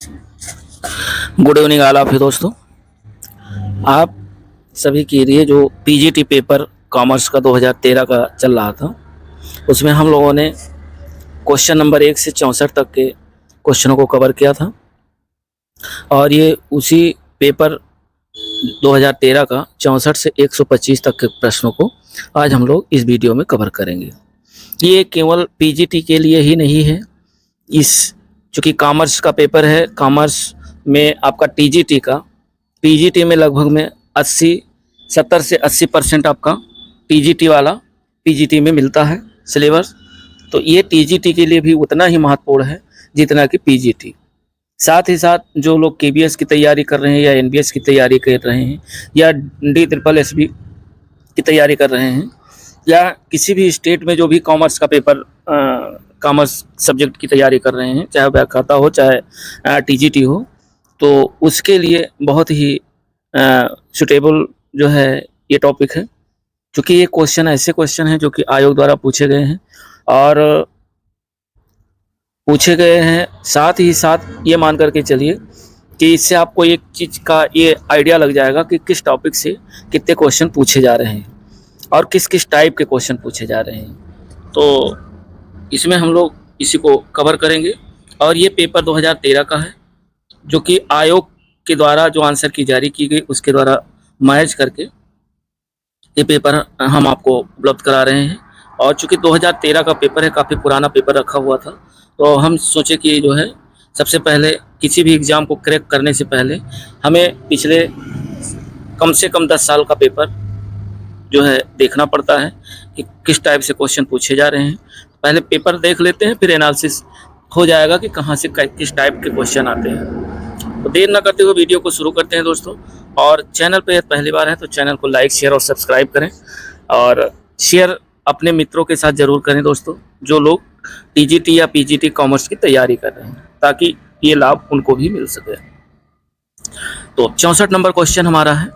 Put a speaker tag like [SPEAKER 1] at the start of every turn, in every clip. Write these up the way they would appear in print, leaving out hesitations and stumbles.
[SPEAKER 1] Good evening all of you दोस्तों। आप सभी के लिए जो पीजीटी पेपर कॉमर्स का 2013 का चल रहा था, उसमें हम लोगों ने क्वेश्चन नंबर 1 से 64 तक के क्वेश्चनों को कवर किया था और ये उसी पेपर 2013 का 64 से 125 तक के प्रश्नों को आज हम लोग इस वीडियो में कवर करेंगे। ये केवल पीजीटी के लिए ही नहीं है, चूँकि कॉमर्स का पेपर है, कॉमर्स में आपका टीजीटी का पीजीटी में लगभग में 70 से 80% आपका टीजीटी वाला पीजीटी में मिलता है सिलेबस। तो ये टीजीटी के लिए भी उतना ही महत्वपूर्ण है जितना कि पीजीटी। साथ ही साथ जो लोग केबीएस की तैयारी कर रहे हैं या एनबीएस की तैयारी कर रहे हैं या DSSB की तैयारी कर रहे हैं या किसी भी स्टेट में जो भी कॉमर्स का पेपर कॉमर्स सब्जेक्ट की तैयारी कर रहे हैं, चाहे व्याख्याता हो चाहे टीजीटी हो, तो उसके लिए बहुत ही सुटेबल जो है ये टॉपिक है। क्योंकि ये क्वेश्चन ऐसे क्वेश्चन हैं जो कि आयोग द्वारा पूछे गए हैं और पूछे गए हैं, साथ ही साथ ये मान करके चलिए कि इससे आपको एक चीज़ का ये आइडिया लग जाएगा कि किस टॉपिक से कितने क्वेश्चन पूछे जा रहे हैं और किस किस टाइप के क्वेश्चन पूछे जा रहे हैं। तो इसमें हम लोग इसी को कवर करेंगे और ये पेपर 2013 का है जो कि आयोग के द्वारा जो आंसर की जारी की गई उसके द्वारा मैच करके ये पेपर हम आपको उपलब्ध करा रहे हैं। और चूँकि 2013 का पेपर है, काफ़ी पुराना पेपर रखा हुआ था, तो हम सोचे कि जो है सबसे पहले किसी भी एग्ज़ाम को क्रैक करने से पहले हमें पिछले कम से कम 10 साल का पेपर जो है देखना पड़ता है कि किस टाइप से क्वेश्चन पूछे जा रहे हैं। पहले पेपर देख लेते हैं, फिर एनालिसिस हो जाएगा कि कहाँ से किस टाइप के क्वेश्चन आते हैं। तो देर ना करते हुए वीडियो को शुरू करते हैं दोस्तों। और चैनल पे पहली बार है तो चैनल को लाइक शेयर और सब्सक्राइब करें और शेयर अपने मित्रों के साथ ज़रूर करें दोस्तों, जो लोग टीजीटी या पीजीटी कॉमर्स की तैयारी कर रहे हैं, ताकि ये लाभ उनको भी मिल सके। तो 64 नंबर क्वेश्चन हमारा है।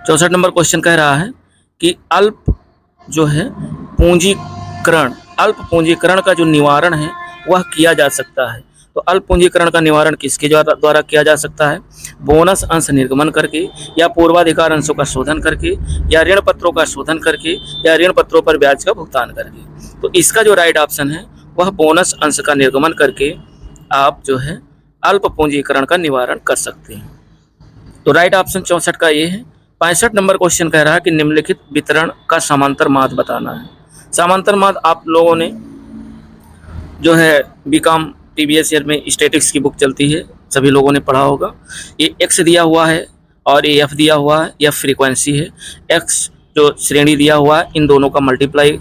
[SPEAKER 1] 64 नंबर क्वेश्चन कह रहा है कि अल्प पूंजीकरण का जो निवारण है वह किया जा सकता है। तो अल्प पूंजीकरण का निवारण किसके द्वारा किया जा सकता है? बोनस अंश निर्गमन करके, या पूर्वाधिकार अंशों का शोधन करके, या ऋण पत्रों का शोधन करके, या ऋण पत्रों पर ब्याज का भुगतान करके। तो इसका जो राइट ऑप्शन है वह बोनस अंश का निर्गमन करके आप जो है अल्प पूंजीकरण का निवारण कर सकते हैं। तो राइट ऑप्शन 64 का ये है। 65 नंबर क्वेश्चन कह रहा है कि निम्नलिखित वितरण का समांतर माध्य बताना है। समांतर माध्य आप लोगों ने जो है बीकॉम प्रीवियस ईयर में स्टैटिक्स की बुक चलती है, सभी लोगों ने पढ़ा होगा। ये एक्स दिया हुआ है और ये एफ दिया हुआ है, एफ फ्रीक्वेंसी है। एक्स जो श्रेणी दिया हुआ है, इन दोनों का मल्टीप्लाई,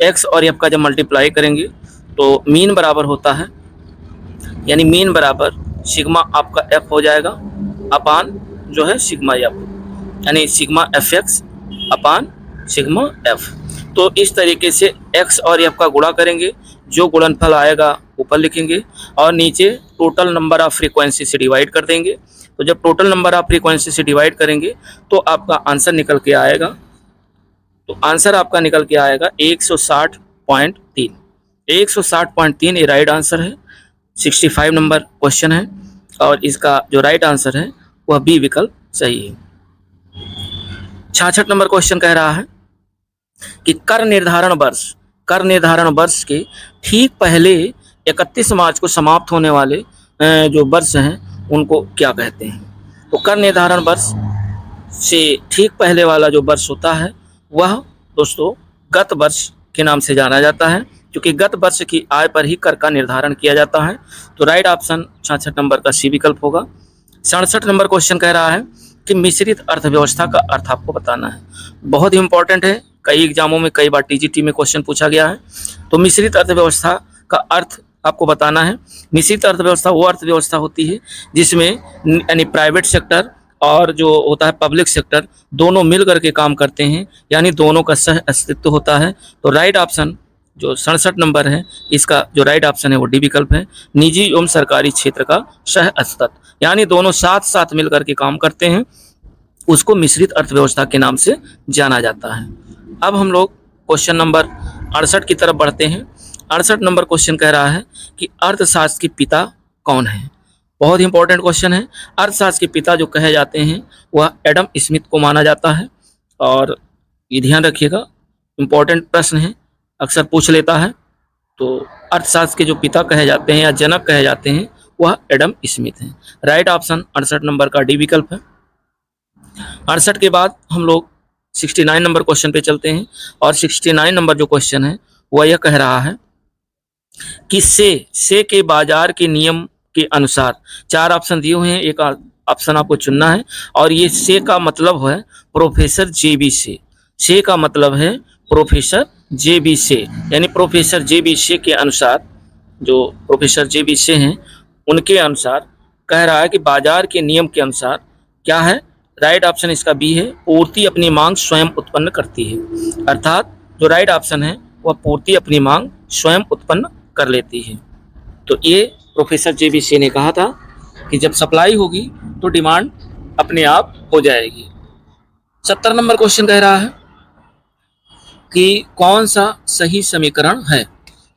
[SPEAKER 1] एक्स और एफ का जब मल्टीप्लाई करेंगे तो मीन बराबर होता है, यानी मीन बराबर सिग्मा आपका एफ हो जाएगा अपान जो है सिग्मा एफ, यानी सिग्मा एफ एक्स अपान सिग्मा एफ। तो इस तरीके से एक्स और एफ का गुणा करेंगे, जो गुणनफल आएगा ऊपर लिखेंगे और नीचे टोटल नंबर ऑफ फ्रीक्वेंसी से डिवाइड कर देंगे। तो जब टोटल नंबर ऑफ फ्रीक्वेंसी से डिवाइड करेंगे तो आपका आंसर निकल के आएगा। तो आंसर आपका निकल के आएगा 160.3। 160.3 ये राइट आंसर है। 65 नंबर क्वेश्चन है और इसका जो राइट आंसर है वह बी विकल्प सही है। 66 नंबर क्वेश्चन कह रहा है कि कर निर्धारण वर्ष के ठीक पहले 31 मार्च को समाप्त होने वाले जो वर्ष हैं उनको क्या कहते हैं? तो कर निर्धारण वर्ष से ठीक पहले वाला जो वर्ष होता है वह दोस्तों गत वर्ष के नाम से जाना जाता है, क्योंकि गत वर्ष की आय पर ही कर का निर्धारण किया जाता है। तो राइट ऑप्शन 66 नंबर का सी विकल्प होगा। 67 नंबर क्वेश्चन कह रहा है कि मिश्रित अर्थव्यवस्था का अर्थ आपको बताना है। बहुत ही इंपॉर्टेंट है, कई एग्जामों में कई बार टीजीटी में क्वेश्चन पूछा गया है। तो मिश्रित अर्थव्यवस्था का अर्थ आपको बताना है। मिश्रित अर्थव्यवस्था वो अर्थव्यवस्था होती है जिसमें यानी प्राइवेट सेक्टर और जो होता है पब्लिक सेक्टर दोनों मिल करके काम करते हैं, यानी दोनों का सह अस्तित्व होता है। तो राइट ऑप्शन जो 67 नंबर है, इसका जो राइट ऑप्शन है वो डी विकल्प है। निजी एवं सरकारी क्षेत्र का सह अस्तित्व, यानी दोनों साथ साथ मिल करके काम करते हैं, उसको मिश्रित अर्थव्यवस्था के नाम से जाना जाता है। अब हम लोग क्वेश्चन नंबर 68 की तरफ बढ़ते हैं। 68 नंबर क्वेश्चन कह रहा है कि अर्थशास्त्र के पिता कौन है? बहुत ही इंपॉर्टेंट क्वेश्चन है। अर्थशास्त्र के पिता जो कहे जाते हैं वह एडम स्मिथ को माना जाता है, और ये ध्यान रखिएगा, इंपॉर्टेंट प्रश्न है, अक्सर पूछ लेता है। तो अर्थशास्त्र के जो पिता कहे जाते हैं या जनक कहे जाते हैं वह एडम स्मिथ हैं। राइट ऑप्शन 68 नंबर का डी विकल्प है। 68 के बाद हम लोग 69 नंबर क्वेश्चन पे चलते हैं, और 69 नंबर जो क्वेश्चन है वह यह कह रहा है कि से के बाजार के नियम के अनुसार, चार ऑप्शन दिए हुए हैं, एक ऑप्शन आपको चुनना है, और ये से का मतलब है प्रोफेसर जेबी से का मतलब है प्रोफेसर जेबी से, यानी प्रोफेसर जेबी से के अनुसार, जो प्रोफेसर जेबी से हैं उनके अनुसार कह रहा है कि बाजार के नियम के अनुसार क्या है। राइट ऑप्शन इसका बी है, पूर्ति अपनी मांग स्वयं उत्पन्न करती है। अर्थात जो राइट ऑप्शन है वह पूर्ति अपनी मांग स्वयं उत्पन्न कर लेती है। तो ये प्रोफेसर जेबी से ने कहा था कि जब सप्लाई होगी तो डिमांड अपने आप हो जाएगी। 70 नंबर क्वेश्चन कह रहा है कि कौन सा सही समीकरण है,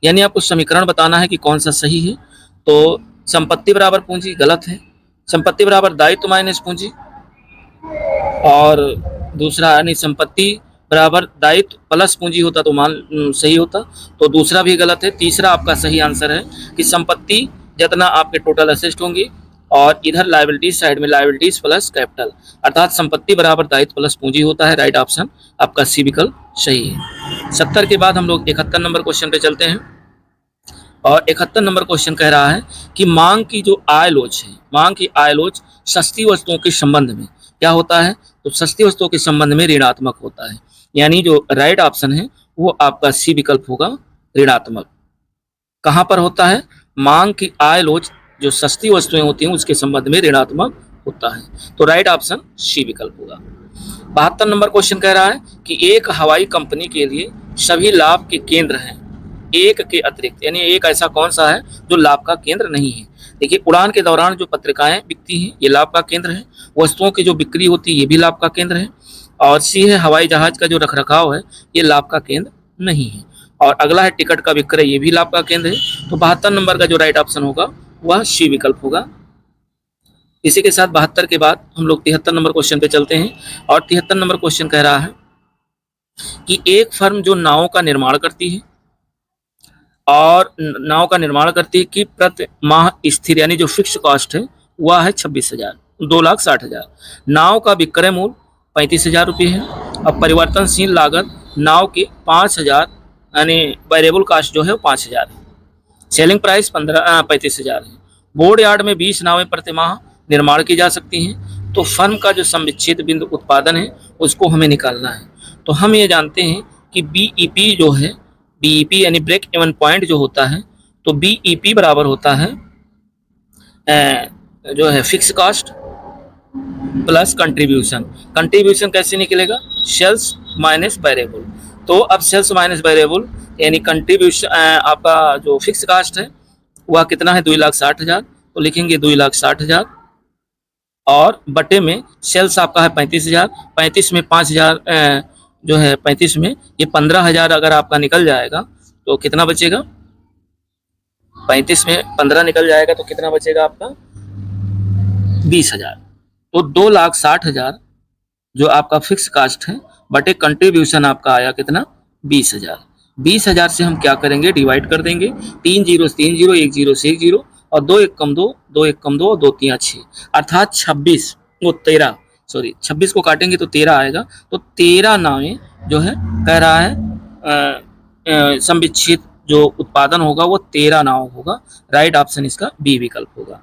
[SPEAKER 1] यानी आपको समीकरण बताना है कि कौन सा सही है। तो संपत्ति बराबर पूंजी गलत है, संपत्ति बराबर दायित्व माइनस पूंजी, और दूसरा यानी संपत्ति बराबर दायित्व प्लस पूंजी होता तो मान सही होता, तो दूसरा भी गलत है। तीसरा आपका सही आंसर है कि संपत्ति जितना आपके टोटल असेस्ट होंगी, और इधर लायबिलिटीज साइड में लायबिलिटीज प्लस कैपिटल, अर्थात संपत्ति बराबर दायित्व प्लस पूंजी होता है। राइट ऑप्शन आपका सी विकल्प सही है। 70 के बाद हम लोग 71 नंबर क्वेश्चन पे चलते हैं, और 71 नंबर क्वेश्चन कह रहा है कि मांग की जो आय लोच है, मांग की आय लोच सस्ती वस्तुओं के संबंध में क्या होता है, तो सस्ती वस्तुओं के संबंध में ऋणात्मक होता है, यानी जो राइट ऑप्शन है वो आपका सी विकल्प होगा, ऋणात्मक। कहाँ पर होता है, मांग की आय लोच जो सस्ती वस्तुएं होती हैं उसके संबंध में ऋणात्मक होता है, तो राइट ऑप्शन सी विकल्प होगा। 72 नंबर क्वेश्चन कह रहा है कि एक हवाई कंपनी के लिए सभी लाभ के केंद्र हैं एक के अतिरिक्त, यानी एक ऐसा कौन सा है जो लाभ का केंद्र नहीं है। देखिए, उड़ान के दौरान जो पत्रिकाएं बिकती हैं ये लाभ का केंद्र है, वस्तुओं की जो बिक्री होती है ये भी लाभ का केंद्र है, और सी है हवाई जहाज का जो रखरखाव है ये लाभ का केंद्र नहीं है, और अगला है टिकट का विक्रय, ये भी लाभ का केंद्र है। तो 72 नंबर का जो राइट ऑप्शन होगा वह सी विकल्प होगा। इसी के साथ 72 के बाद हम लोग 73 नंबर क्वेश्चन पे चलते हैं, और 73 नंबर क्वेश्चन कह रहा है कि एक फर्म जो नावों का निर्माण करती है, और नाव का निर्माण करती है कि प्रति माह स्थिर यानी जो फिक्स कॉस्ट है वह है 26,000, 2,60,000। नाव का विक्रय मूल्य 35,000 रुपये है, और परिवर्तनशील लागत नाव के 5,000 यानी वेरिएबल कास्ट जो है वो 5,000 है। सेलिंग प्राइस 35,000 है। बोर्ड यार्ड में 20 नावें प्रति माह निर्माण की जा सकती हैं। तो फर्म का जो संविच्छेद बिंदु उत्पादन है उसको हमें निकालना है। तो हम ये जानते हैं कि बीईपी जो है, बीईपी यानी ब्रेक इवन पॉइंट जो होता है, तो बीईपी बराबर होता है जो है fix cost plus contribution. Contribution कैसे निकलेगा, सेल्स माइनस वेरिएबल। तो अब सेल्स माइनस वेरिएबल यानी कंट्रीब्यूशन, आपका जो फिक्स कॉस्ट है वह कितना है 2,60,000, तो लिखेंगे 2,60,000, और बटे में सेल्स आपका है 35,000, 35 में 5,000 जो है 35 में ये 15,000 अगर आपका निकल जाएगा तो कितना बचेगा, 35 में 15 निकल जाएगा तो कितना बचेगा आपका 20,000। तो 2,60,000 जो आपका फिक्स कास्ट है बटे कंट्रीब्यूशन आपका आया कितना 20,000। 20,000 से हम क्या करेंगे, डिवाइड कर देंगे, 3 0 से 3 0, 1 0 से 1 0, और 2 1 कम 2, 2 1 कम 2, और 2 3 6, अर्थात 26 वो 13 सॉरी 26 को काटेंगे तो 13 आएगा। तो 13 नावें जो है कह रहा है संविच्छेद जो उत्पादन होगा वो 13 नाव होगा। राइट ऑप्शन इसका बी विकल्प होगा।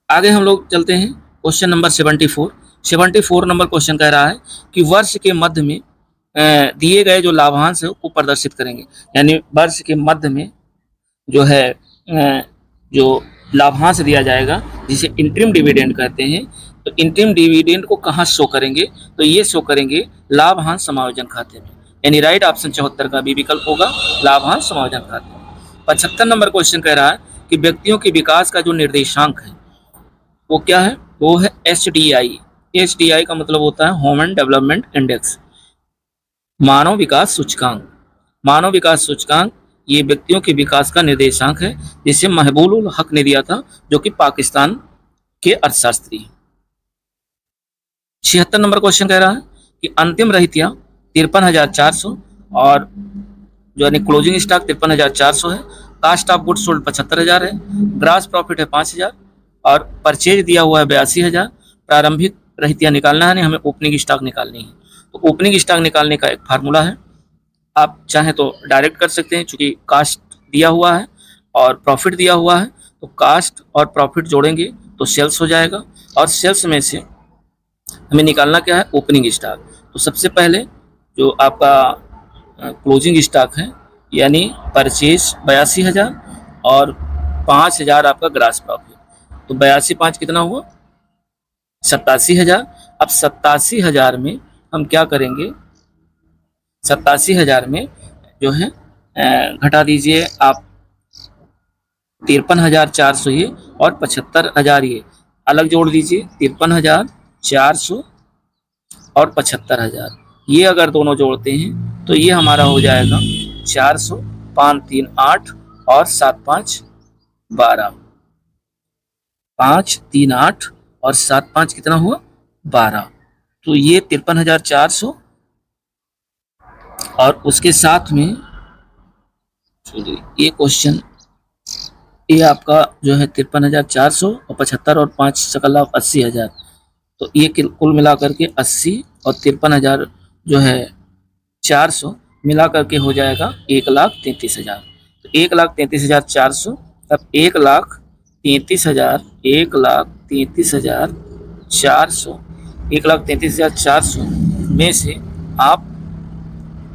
[SPEAKER 1] आगे हम लोग चलते हैं क्वेश्चन नंबर 74 नंबर क्वेश्चन कह रहा है कि वर्ष के मध्य में दिए गए जो लाभांश है को प्रदर्शित करेंगे, यानी वर्ष के मध्य में जो है जो लाभांश दिया जाएगा जिसे इंटरिम डिविडेंड कहते हैं। तो इंटरिम डिविडेंड को कहाँ शो करेंगे, तो ये शो करेंगे लाभांश समायोजन खाते में, यानी राइट ऑप्शन 74 का बी विकल्प होगा, लाभांश समायोजन खाते। 75 नंबर क्वेश्चन कह रहा है कि व्यक्तियों के विकास का जो निर्देशांक है वो क्या है, वो है HDI। HDI का मतलब होता है ह्यूमन डेवलपमेंट इंडेक्स, मानव विकास सूचकांक। मानव विकास सूचकांक ये व्यक्तियों के विकास का निर्देशांक है, जिसे महबूब उल हक ने दिया था, जो कि पाकिस्तान के अर्थशास्त्री। 76 नंबर क्वेश्चन कह रहा है कि अंतिम रहतिया 53,400 और जो है क्लोजिंग स्टॉक 53,400 है, कास्ट ऑफ गुड्स सोल्ड 75,000 है, ग्रास प्रॉफिट है 5,000 और परचेज दिया हुआ है 82,000। प्रारंभिक रहतिया निकालना है, नहीं हमें ओपनिंग स्टॉक निकालनी है। तो ओपनिंग स्टॉक निकालने का एक फार्मूला है, आप चाहें तो डायरेक्ट कर सकते हैं, चूंकि कास्ट दिया हुआ है और प्रॉफिट दिया हुआ है, तो कास्ट और प्रॉफिट जोड़ेंगे तो सेल्स हो जाएगा, और सेल्स में से हमें निकालना क्या है, ओपनिंग स्टॉक। तो सबसे पहले जो आपका क्लोजिंग स्टॉक है, यानी परचेज 82,000 और 5,000 आपका ग्रास प्रॉफिट, तो 82 5 कितना हुआ, 87,000। अब 87,000 में हम क्या करेंगे, 87,000 में जो है घटा दीजिए आप 53,400 ये और 75,000 ये अलग जोड़ दीजिए, 53,400 और 75,000 ये अगर दोनों जोड़ते हैं तो ये हमारा हो जाएगा 400, 5 3 8 और 7 5 12, 5 3 8 और 7 5 कितना हुआ, 12। तो ये 53,400 और उसके साथ में ये क्वेश्चन, ये आपका जो है 53,400 और 75 और 5 सकल लाभ 80,000, तो ये कुल मिला करके 80 और 53,000 जो है 400 मिला करके हो जाएगा 1,33,000। तो 1,33,400, अब 1,33,000, 1,33,400, 1,33,400 में से आप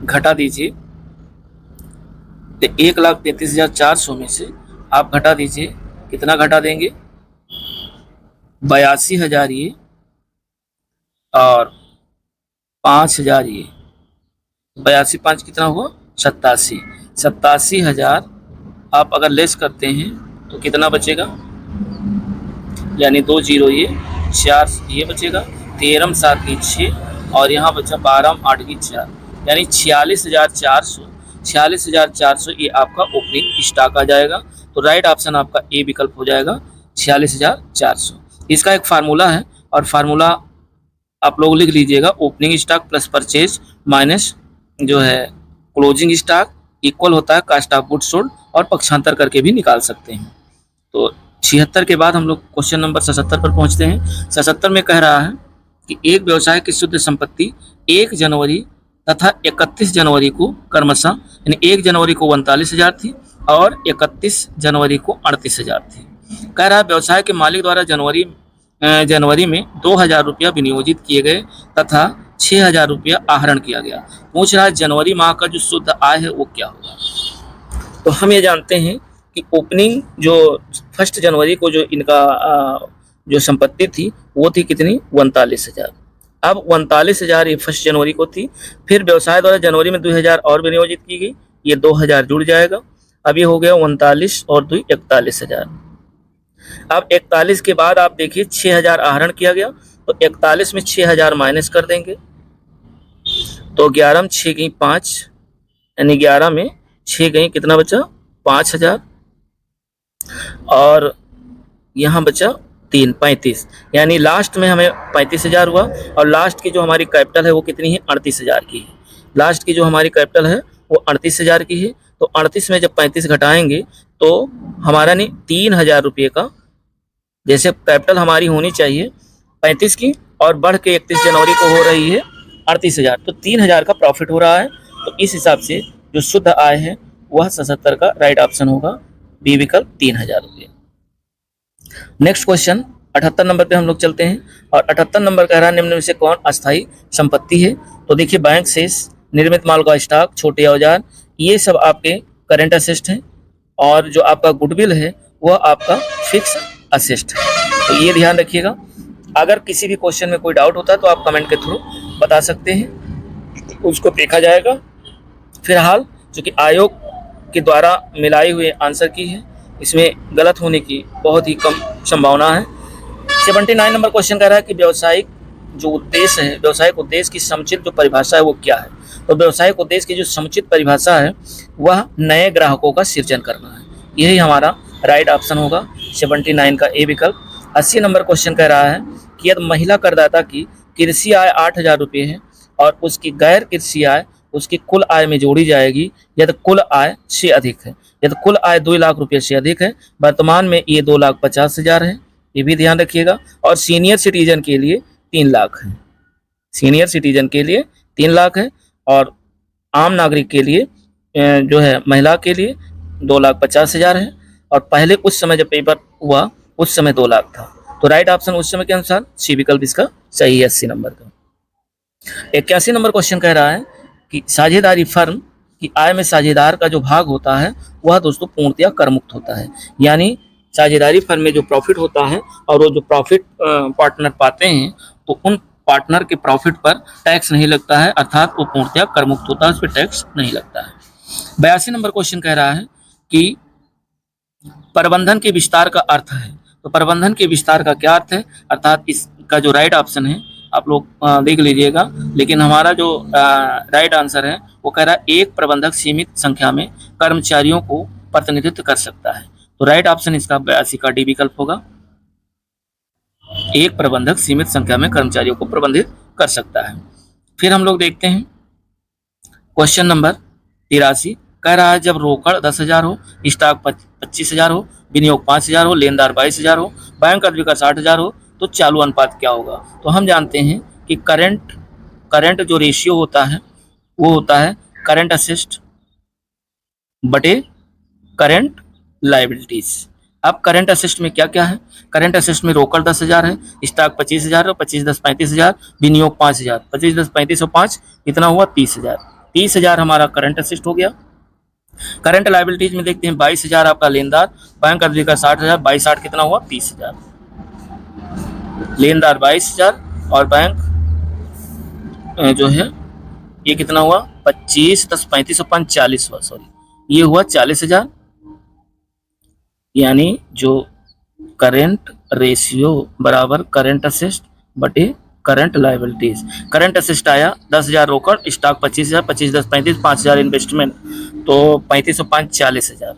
[SPEAKER 1] घटा दीजिए, तो 1,33,400 में से आप घटा दीजिए, कितना घटा देंगे, 82,000 ये और 5,000 ये, 82 5 कितना हुआ, 87। 87,000 आप अगर लेस करते हैं तो कितना बचेगा, यानी 2 0 ये 4 ये बचेगा, 13 7 की 6 और यहाँ बचा 12 8 की 4, यानी 46,400। 46,400 ये आपका ओपनिंग स्टॉक आ जाएगा। तो राइट ऑप्शन आपका ए विकल्प हो जाएगा, 46,400। इसका एक फार्मूला है, और फार्मूला आप लोग लिख लीजिएगा, opening stock plus purchase minus जो है क्लोजिंग स्टॉक इक्वल होता है कास्ट ऑफ गुड्स सोल्ड, और पक्षांतर करके भी निकाल सकते हैं। तो 76 के बाद हम लोग क्वेश्चन नंबर 77 पर पहुंचते हैं। 77 में कह रहा है कि एक व्यवसाय की शुद्ध संपत्ति 1 जनवरी तथा 31 जनवरी को क्रमशः, यानी 1 जनवरी को 39,000 थी और 31 जनवरी को 38,000 थी। कह रहा है व्यवसाय के मालिक द्वारा जनवरी में 2,000 रुपया विनियोजित किए गए तथा 6,000 रुपया आहरण किया गया। पूछ रहा है जनवरी माह का जो शुद्ध आय है वो क्या होगा। तो हम ये जानते हैं कि ओपनिंग जो 1 जनवरी को जो इनका जो संपत्ति थी वो थी कितनी, 39,000। अब 39,000 ये 1 जनवरी को थी, फिर व्यवसाय द्वारा जनवरी में 2,000 और विनियोजित की गई, ये 2,000 जुड़ जाएगा। अब ये हो गया 39 और 2 41,000। अब 41 के बाद आप देखिए 6,000 आहरण किया गया, तो 41 में 6,000 माइनस कर देंगे, तो 11 में 6 गई 5, यानी 11 में 6 गई कितना बचा, 5,000 और यहाँ बचा 3 35, यानी लास्ट में हमें 35,000 हुआ, और लास्ट की जो हमारी कैपिटल है वो कितनी है, 38,000 की है। लास्ट की जो हमारी कैपिटल है वो 38,000 की है। तो 38 में जब 35 घटाएंगे तो हमारा नहीं 3,000 रुपये का, जैसे कैपिटल हमारी होनी चाहिए 35 की और बढ़ के 31 जनवरी को हो रही है 38,000, तो 3,000 का प्रॉफिट हो रहा है। तो इस हिसाब से जो शुद्ध आय है वह 77 का राइट ऑप्शन होगा, बी विकल्प 3,000 रुपये। नेक्स्ट क्वेश्चन 78 नंबर पे हम लोग चलते हैं, और 78 नंबर कह रहा है निम्न में से कौन अस्थायी संपत्ति है। तो देखिए बैंक शेष, निर्मित माल का स्टॉक, छोटे औजार, ये सब आपके करेंट असेस्ट हैं, और जो आपका गुडविल है वह आपका फिक्स असेस्ट है। तो ये ध्यान रखिएगा। अगर किसी भी क्वेश्चन में कोई डाउट होता है तो आप कमेंट के थ्रू बता सकते हैं, उसको देखा जाएगा। फिलहाल चूँकि आयोग के द्वारा मिलाई हुए आंसर की है, इसमें गलत होने की बहुत ही कम संभावना है। 79 नंबर क्वेश्चन कह रहा है कि व्यावसायिक जो उद्देश्य है, व्यावसायिक उद्देश्य की समुचित जो परिभाषा है वो क्या है। तो व्यवसायिक उद्देश्य की जो समुचित परिभाषा है वह नए ग्राहकों का सृजन करना है। यही हमारा राइट ऑप्शन होगा 79 का ए विकल्प। 80 नंबर क्वेश्चन कह रहा है कि यदि महिला करदाता की कृषि आय 8,000 रुपये है और उसकी गैर कृषि आय उसकी कुल आय में जोड़ी जाएगी यदि कुल आय से अधिक है। यदि कुल आय 2 लाख रुपये से अधिक है, वर्तमान में ये 2,50,000 है, ये भी ध्यान रखिएगा। और सीनियर सिटीजन के लिए 3 लाख है, सीनियर सिटीजन के लिए 3 लाख है और आम नागरिक के लिए जो है महिला के लिए 2,50,000 है। और पहले उस समय जब पेपर हुआ उस समय 2 लाख था। तो राइट ऑप्शन उस समय के अनुसार सी विकल्प इसका सही है 80 नंबर का। 81 नंबर क्वेश्चन कह रहा है कि साझेदारी फर्म की आय में साझेदार का जो भाग होता है वह दोस्तों पूर्णतया कर मुक्त होता है। यानी साझेदारी फर्म में जो प्रॉफिट होता है और वो जो प्रॉफिट पार्टनर पाते हैं तो उन पार्टनर के प्रॉफिट पर टैक्स नहीं लगता है, अर्थात वो पूर्णतया कर मुक्त होता है, उस पर टैक्स नहीं लगता है। 82 नंबर क्वेश्चन कह रहा है कि प्रबंधन के विस्तार का अर्थ है। तो प्रबंधन के विस्तार का क्या अर्थ है, अर्थात इसका जो राइट ऑप्शन है आप लोग देख लीजिएगा, लेकिन हमारा जो राइट आंसर है वो कह रहा है एक प्रबंधक सीमित संख्या में कर्मचारियों को प्रतिनिधित्व कर सकता है। तो राइट ऑप्शन इसका 82 का डी विकल्प होगा। एक प्रबंधक सीमित संख्या में कर्मचारियों को प्रबंधित कर सकता है। फिर हम लोग देखते हैं क्वेश्चन नंबर 83 कह रहा है जब रोकड़ 10,000 हो, स्टॉक 25,000 हो, विनियोग 5,000 हो, लेनदार 22,000 हो, बैंक अधिकार 60,000 हो तो चालू अनुपात क्या होगा। तो हम जानते हैं कि करंट जो रेशियो होता है वो होता है करंट असेस्ट बटे करंट लायबिलिटीज। अब करंट असेस्ट में क्या क्या है, करंट असेस्ट में रोकड़ 10,000 है, स्टॉक 25,000 है, 25 10 35,000, विनियोग 5,000, 25 10 35 और 5 कितना हुआ 30,000। 30,000 हमारा करंट असेस्ट हो गया। करंट लायबिलिटीज में देखते हैं 22,000 आपका लेनदार, बैंक अधिकार 60,000, 22 कितना हुआ 30,000, लेनदार 22,000 और बैंक जो है ये कितना हुआ 25 10 35 और 5 40 हुआ, सॉरी ये हुआ 40,000। यानी जो करंट रेशियो बराबर करंट असेस्ट बटे करंट लायबिलिटीज। करंट असेस्ट आया 10,000 रोकड़, स्टॉक 25,000, 25 10 35, 5,000 इन्वेस्टमेंट, तो 35 और 5 40,000,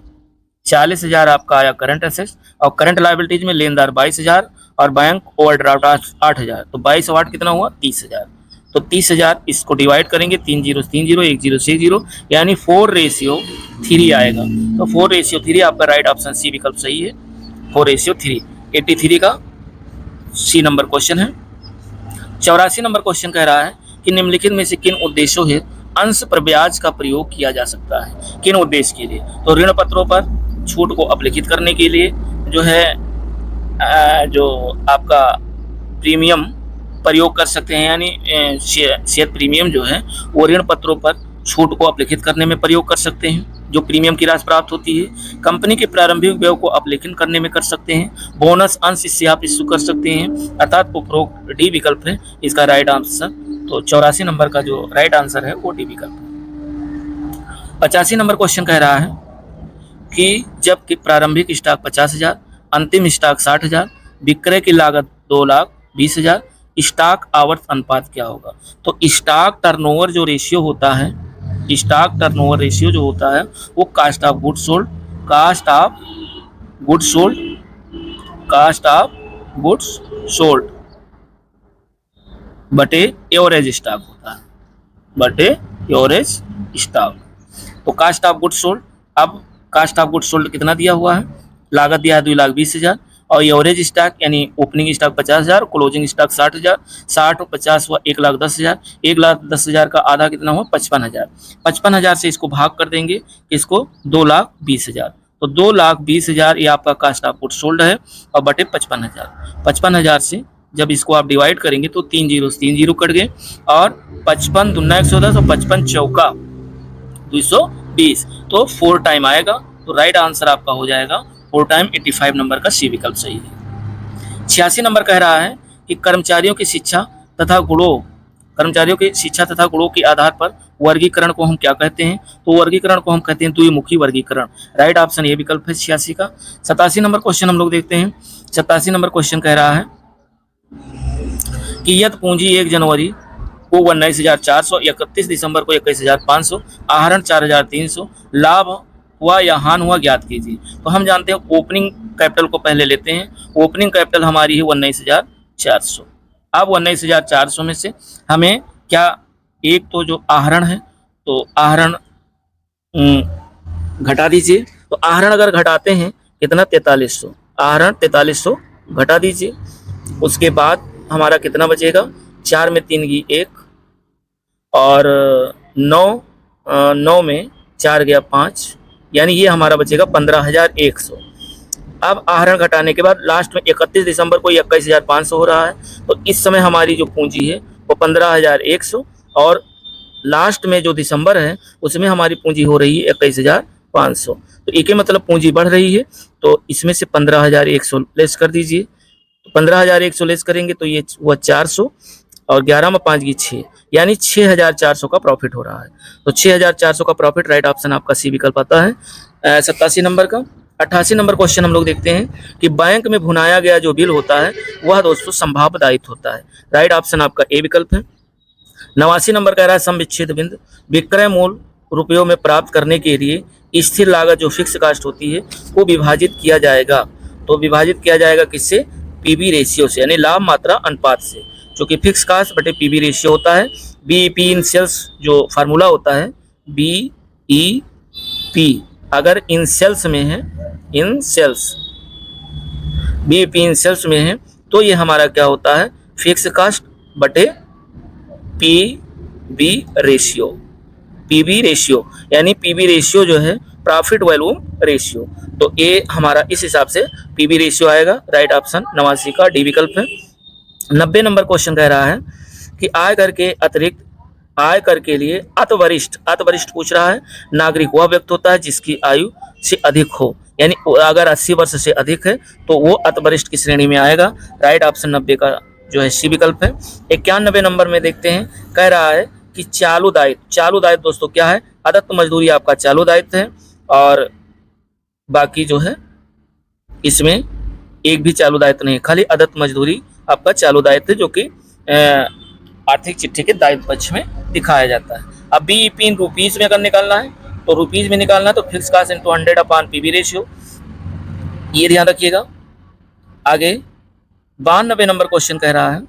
[SPEAKER 1] 40,000 आपका आया करंट असेस्ट। और करंट लायबिलिटीज में लेनदार 22,000 और बैंक ओवरड्राफ्ट 8,000, तो 22 और 8 कितना हुआ 30,000। तो 30,000 इसको डिवाइड करेंगे 3 0 3 0 1 0 6 0 यानी 4:3 आएगा। तो 4:3 आपका राइट ऑप्शन सी विकल्प सही है, 4:3। 83 का सी नंबर क्वेश्चन है। 84 नंबर क्वेश्चन कह रहा है कि निम्नलिखित में से किन उद्देश्यों हेतु अंश पर ब्याज का प्रयोग किया जा सकता है, किन उद्देश्य के लिए। तो ऋण पत्रों पर छूट को अपलिखित करने के लिए जो है जो आपका प्रीमियम प्रयोग कर सकते हैं, यानी शेयर प्रीमियम जो है वो ऋण पत्रों पर छूट को अपलिखित करने में प्रयोग कर सकते हैं, जो प्रीमियम की राशि प्राप्त होती है। कंपनी के प्रारंभिक व्यय को अपलेखन करने में कर सकते हैं, बोनस अंश इससे आप इश्यू कर सकते हैं, अर्थात उपरोक्त डी विकल्प है इसका राइट आंसर। तो 84 नंबर का जो राइट आंसर है वो डी विकल्प। 85 नंबर क्वेश्चन कह रहा है कि जब कि प्रारंभिक स्टॉक 50,000, अंतिम स्टॉक 60,000, विक्रय की लागत 2,20,000, स्टॉक आवर्त अनुपात क्या होगा। तो स्टॉक टर्नओवर जो रेशियो होता है, स्टॉक टर्नओवर रेशियो जो होता है वो cost of goods sold, cost of goods sold बटे एवरेज स्टॉक होता है, बटे एवरेज स्टॉक। तो कास्ट ऑफ गुड्स सोल्ड, अब कास्ट ऑफ गुड्स सोल्ड कितना दिया हुआ है, लागत दिया है 2,20,000 और एवरेज स्टॉक यानी ओपनिंग स्टॉक 50,000, क्लोजिंग स्टॉक 60,000, 60 और 50 हुआ 1,10,000, 1,10,000 का आधा कितना हुआ 55,000, 55,000 से इसको भाग कर देंगे इसको 2,20,000, तो 2,20,000 ये आपका कास्ट ऑफ गुड्स सोल्ड है और बटे 55,000, 55,000 से जब इसको आप डिवाइड करेंगे तो 3 0 कट गए और 55 दूना 110 और 55 चौका 220, तो 4 टाइम आएगा। तो राइट आंसर आपका हो जाएगा 4 टाइम 85 नंबर का सी विकल्प सही है। 86 नंबर कह रहा है कि कर्मचारियों की शिक्षा तथा गुणों के आधार पर वर्गीकरण को हम क्या कहते हैं। तो वर्गीकरण को हम कहते हैं द्विमुखी वर्गीकरण। राइट ऑप्शन ये विकल्प है 86 का। 87 नंबर क्वेश्चन हम लोग देखते हैं। 87 नंबर क्वेश्चन कह रहा है कि यदि पूंजी 1 जनवरी वो 19,400, 31 दिसंबर को 21,500, आहरण 4,300, लाभ हुआ या हान हुआ ज्ञात कीजिए। तो हम जानते हैं ओपनिंग कैपिटल को पहले लेते हैं। ओपनिंग कैपिटल हमारी है 19,400। अब 19,400 में से हमें क्या, एक तो जो आहरण है तो आहरण घटा दीजिए। तो आहरण अगर घटाते हैं कितना, 4300, आहरण 4300 घटा दीजिए। उसके बाद हमारा कितना बचेगा, 4 में 3 गई 1 और 9 में 4 गया 5, यानी ये हमारा बचेगा 15,100। अब आहरण घटाने के बाद लास्ट में 31 दिसंबर को 21,500 हो रहा है। तो इस समय हमारी जो पूंजी है वो 15,100 और लास्ट में जो दिसंबर है उसमें हमारी पूंजी हो रही है 21,500। तो एक ही मतलब पूंजी बढ़ रही है। तो इसमें से 15,100 लेस कर दीजिए। तो 15,100 लेस करेंगे तो ये हुआ 400 और 11 में 5 की 6, यानी 6,400 का प्रॉफिट हो रहा है। तो 6,400 का प्रॉफिट, राइट ऑप्शन आपका सी विकल्प आता है। 87 नंबर का 88 नंबर क्वेश्चन हम लोग देखते हैं कि बैंक में भुनाया गया जो बिल होता है वह दोस्तों संभाव्य दायित्व होता है। राइट ऑप्शन आपका ए विकल्प है। 89 नंबर कह रहा है सम विच्छेद बिंदु, विक्रय मूल्य रुपयों में प्राप्त करने के लिए स्थिर लागत जो फिक्स कास्ट होती है वो विभाजित किया जाएगा। तो विभाजित किया जाएगा किससे, पीबी रेशियो से, यानी लाभ मात्रा अनुपात से, जो कि फिक्स कास्ट बटे पीबी रेशियो होता है। बीईपी इन सेल्स जो फार्मूला होता है, बीईपी अगर इन सेल्स में है, इन सेल्स, बीईपी इन सेल्स में है तो ये हमारा क्या होता है, फिक्स कास्ट बटे पीबी रेशियो, पीबी रेशियो, यानी पीबी रेशियो जो है प्रॉफिट वॉल्यूम रेशियो। तो ये हमारा इस हिसाब से पीबी रेशियो आएगा। राइट ऑप्शन 89 का डी विकल्प है। 90 नंबर क्वेश्चन कह रहा है कि आयकर के अतिरिक्त आयकर के लिए अतिवरिष्ठ, अतिवरिष्ठ पूछ रहा है, नागरिक वह व्यक्ति होता है जिसकी आयु से अधिक हो, यानी अगर 80 वर्ष से अधिक है तो वो अतिवरिष्ठ की श्रेणी में आएगा। राइट ऑप्शन 90 का जो है सी विकल्प है। 91 नंबर में देखते हैं, कह रहा है कि चालू दायित्व, चालू दायित्व दोस्तों क्या है, अदत्त मजदूरी आपका चालू दायित्व है और बाकी जो है इसमें एक भी चालू दायित्व नहीं है, खाली अदत्त मजदूरी आपका चालू दायित्व है जो कि आर्थिक चिट्ठी के दायित्व पक्ष में दिखाया जाता है। अब बीईपी इन रुपीज में अगर निकालना है तो रुपीज में निकालना है तो fix cost into 100 upon PB ratio, ये ध्यान रखिएगा। आगे 92 नंबर क्वेश्चन कह रहा है,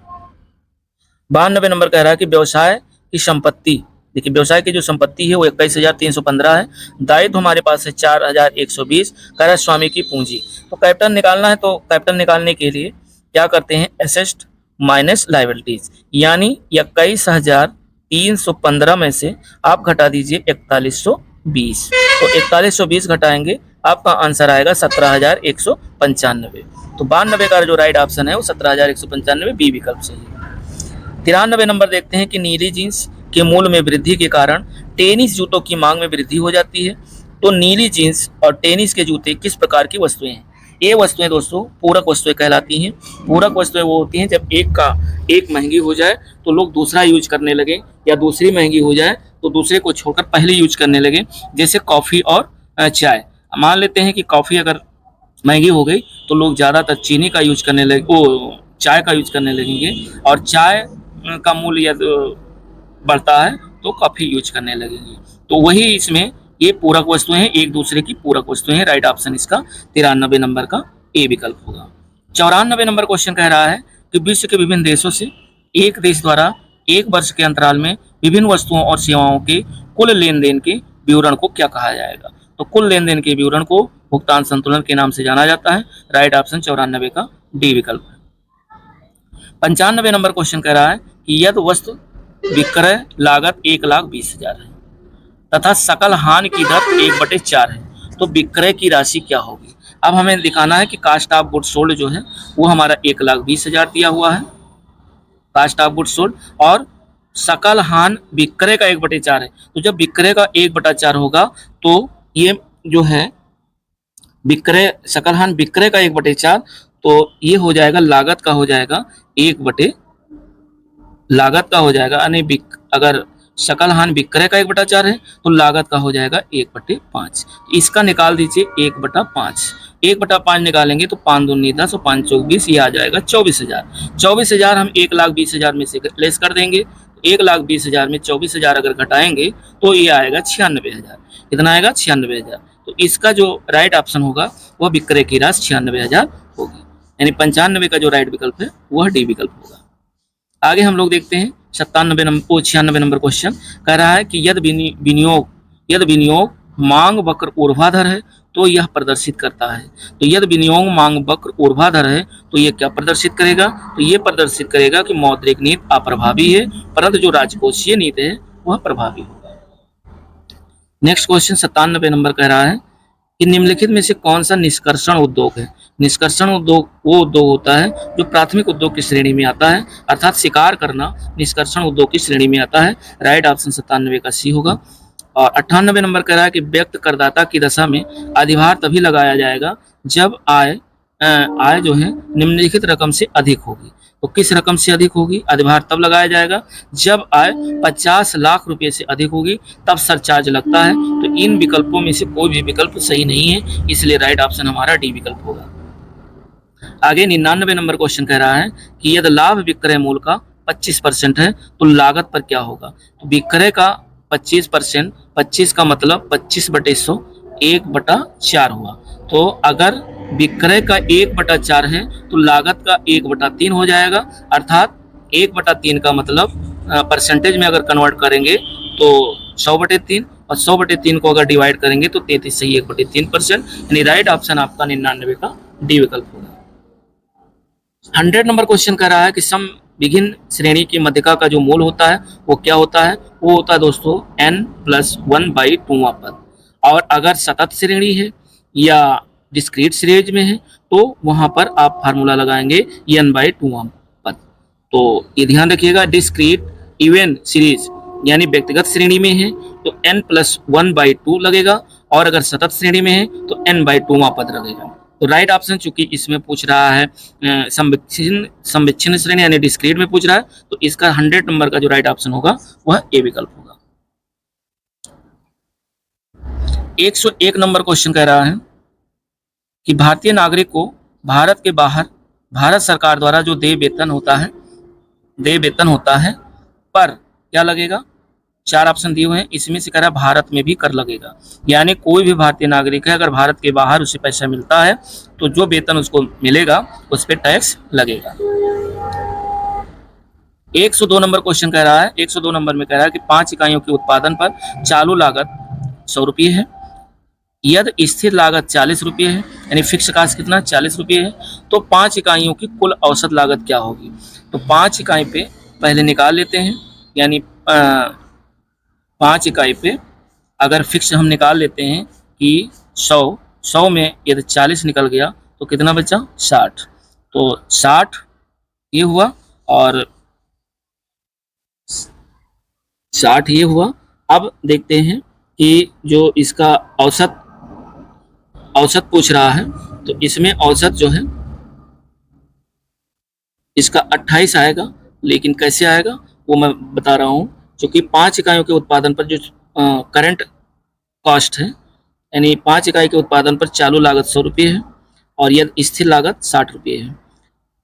[SPEAKER 1] 92 नंबर कह रहा है कि व्यवसाय की संपत्ति, देखिए व्यवसाय की जो संपत्ति है वो 21,315 है, दायित्व हमारे पास है 4,120, कह रहा है स्वामी की पूंजी। तो कैपिटल निकालना है तो कैपिटल निकालने के लिए क्या करते हैं, एसेट्स माइनस लायबिलिटीज, यानी 21,315 में से आप घटा दीजिए 4120, तो 4120 घटाएंगे आपका आंसर आएगा 17,195। तो 92 का जो राइट ऑप्शन है वो 17,195 बी विकल्प सही है। 93 नंबर देखते हैं कि नीली जींस के मूल्य में वृद्धि के कारण टेनिस जूतों की मांग में वृद्धि हो जाती है। तो नीली जींस और टेनिस के जूते किस प्रकार की वस्तुएं हैं, ये वस्तुएं दोस्तों पूरक वस्तुएं कहलाती हैं। पूरक वस्तुएं वो होती हैं जब एक महंगी हो जाए तो लोग दूसरा यूज करने लगे, या दूसरी महंगी हो जाए तो दूसरे को छोड़कर पहले यूज करने लगे, जैसे कॉफ़ी और चाय। मान लेते हैं कि कॉफ़ी अगर महंगी हो गई तो लोग ज़्यादातर चीनी का यूज करने लगे, वो चाय का यूज करने लगेंगे, और चाय का मूल्य यदि बढ़ता है तो कॉफ़ी यूज करने लगेंगे। तो वही इसमें ये पूरक वस्तुएं हैं, एक दूसरे की पूरक वस्तुएं हैं। राइट ऑप्शन इसका 93 नंबर का ए विकल्प होगा। 94 नंबर क्वेश्चन कह रहा है कि विश्व के विभिन्न देशों से एक देश द्वारा एक वर्ष के अंतराल में विभिन्न वस्तुओं और सेवाओं के कुल लेन देन के विवरण को क्या कहा जाएगा। तो कुल लेन देन के विवरण को भुगतान संतुलन के नाम से जाना जाता है। राइट ऑप्शन 94 का डी विकल्प है। 95 नंबर क्वेश्चन कह रहा है कि यदि वस्तु विक्रय लागत 1,20,000 है तथा सकल हानि की दर 1/4 है तो विक्रय की राशि क्या होगी। अब हमें दिखाना है कि कास्ट ऑफ गुड्स सोल्ड जो है वो हमारा 1,20,000 दिया हुआ है, कास्ट ऑफ गुड्स सोल्ड, और सकल हानि विक्रय का 1/4 है। तो जब विक्रय का 1/4 होगा तो ये जो है विक्रय, सकल हानि विक्रय का 1/4, तो ये हो जाएगा लागत का हो जाएगा लागत का हो जाएगा, यानी अगर सकल हानि विक्रय का 1/4 है तो लागत का हो जाएगा 1/5। इसका निकाल दीजिए 1/5, 1/5 निकालेंगे तो 5 दूनी 10 और 5 चौक 20, ये आ जाएगा 24,000। 24,000 हम 1,20,000 में से लेस कर देंगे तो 1,20,000 में 24,000 अगर घटाएंगे तो ये आएगा 96,000। कितना आएगा? 96,000। तो इसका जो राइट ऑप्शन होगा वह विक्रय की राशि 96,000 होगी, यानी 95 का जो राइट विकल्प है वह डी विकल्प होगा। आगे हम लोग देखते हैं 96 नंबर क्वेश्चन। कह रहा है कि यदि विनियोग मांग वक्र ऊर्ध्वाधर है तो यह प्रदर्शित करता है। तो यदि विनियोग मांग वक्र ऊर्ध्वाधर है तो यह क्या प्रदर्शित करेगा? तो यह प्रदर्शित करेगा कि मौद्रिक नीति अप्रभावी है, परंतु जो राजकोषीय नीति है वह प्रभावी होगा। नेक्स्ट क्वेश्चन 97 नंबर कह रहा है कि निम्नलिखित में से कौन सा निष्कर्षण उद्योग है? निष्कर्षण उद्योग वो उद्योग होता है जो प्राथमिक उद्योग की श्रेणी में आता है, अर्थात शिकार करना निष्कर्षण उद्योग की श्रेणी में आता है। राइट ऑप्शन 97 का सी होगा। और 98 नंबर कह रहा है कि व्यक्त करदाता की दशा में अधिभार तभी लगाया जाएगा जब आय जो है निम्नलिखित रकम से अधिक होगी। तो किस रकम से अधिक होगी? अधिभार तब लगाया जाएगा जब आय 50 लाख रुपए से अधिक होगी, तब सरचार्ज लगता है। तो इन विकल्पों में से कोई भी विकल्प सही नहीं है, इसलिए राइट ऑप्शन हमारा डी विकल्प होगा। आगे 99 नंबर क्वेश्चन कह रहा है कि यदि लाभ विक्रय मूल्य का 25% है तो लागत पर क्या होगा? तो विक्रय का 25%, 25 का मतलब 25/100, 1/4 हुआ। तो अगर विक्रय का 1/4 है तो लागत का 1/3 हो जाएगा, अर्थात 1/3 का मतलब परसेंटेज में अगर कन्वर्ट करेंगे तो 100/3, और 100/3 को अगर डिवाइड करेंगे तो 33 सही 1/3%, यानी राइट ऑप्शन आपका 99 का डी विकल्प होगा। 100 नंबर क्वेश्चन कर रहा है कि सम विभिन्न श्रेणी की मध्यका का जो मूल होता है वो क्या होता है? वो होता है दोस्तों n+1/2वां पद। और अगर सतत श्रेणी है या डिस्क्रीट सीरीज में है तो वहां पर आप फार्मूला लगाएंगे n/2वां पद। तो ये ध्यान रखिएगा, डिस्क्रीट इवन सीरीज यानी व्यक्तिगत श्रेणी में है तो n+1/2 लगेगा, और अगर सतत श्रेणी में है तो n/2वां पद लगेगा। तो राइट ऑप्शन चूंकि इसमें पूछ रहा है संविच्छिन्न श्रेणी यानी डिस्क्रीट में पूछ रहा है, तो इसका 100 नंबर का जो राइट ऑप्शन होगा वह ए विकल्प होगा। 101 नंबर क्वेश्चन कह रहा है कि भारतीय नागरिक को भारत के बाहर भारत सरकार द्वारा जो देय वेतन होता है पर क्या लगेगा? 4 ऑप्शन दिए हुए हैं, इसमें से कह रहा है भारत में भी कर लगेगा। यानी कोई भी भारतीय नागरिक है अगर भारत के बाहर उसे पैसा मिलता है तो जो वेतन उसको मिलेगा उस पर टैक्स लगेगा। 102 नंबर क्वेश्चन कह रहा है, 102 नंबर में कह रहा है कि 5 इकाइयों के उत्पादन पर चालू लागत 100 रुपये है, यदि स्थिर लागत 40 रुपये है, यानी फिक्स कास्ट कितना 40 रुपये है, तो 5 इकाइयों की कुल औसत लागत क्या होगी? तो 5 इकाई पे पहले निकाल लेते हैं, यानी 5 इकाई पे अगर फिक्स हम निकाल लेते हैं कि 100 में यदि 40 निकल गया तो कितना बचा? 60। तो 60 ये हुआ और 60 ये हुआ। अब देखते हैं कि जो इसका औसत पूछ रहा है, तो इसमें औसत जो है इसका 28 आएगा, लेकिन कैसे आएगा वो मैं बता रहा हूँ। क्योंकि 5 इकाइयों के उत्पादन पर जो करंट कॉस्ट है, यानी 5 इकाई के उत्पादन पर चालू लागत 100 रुपये है और यदि स्थिर लागत 60 रुपये है,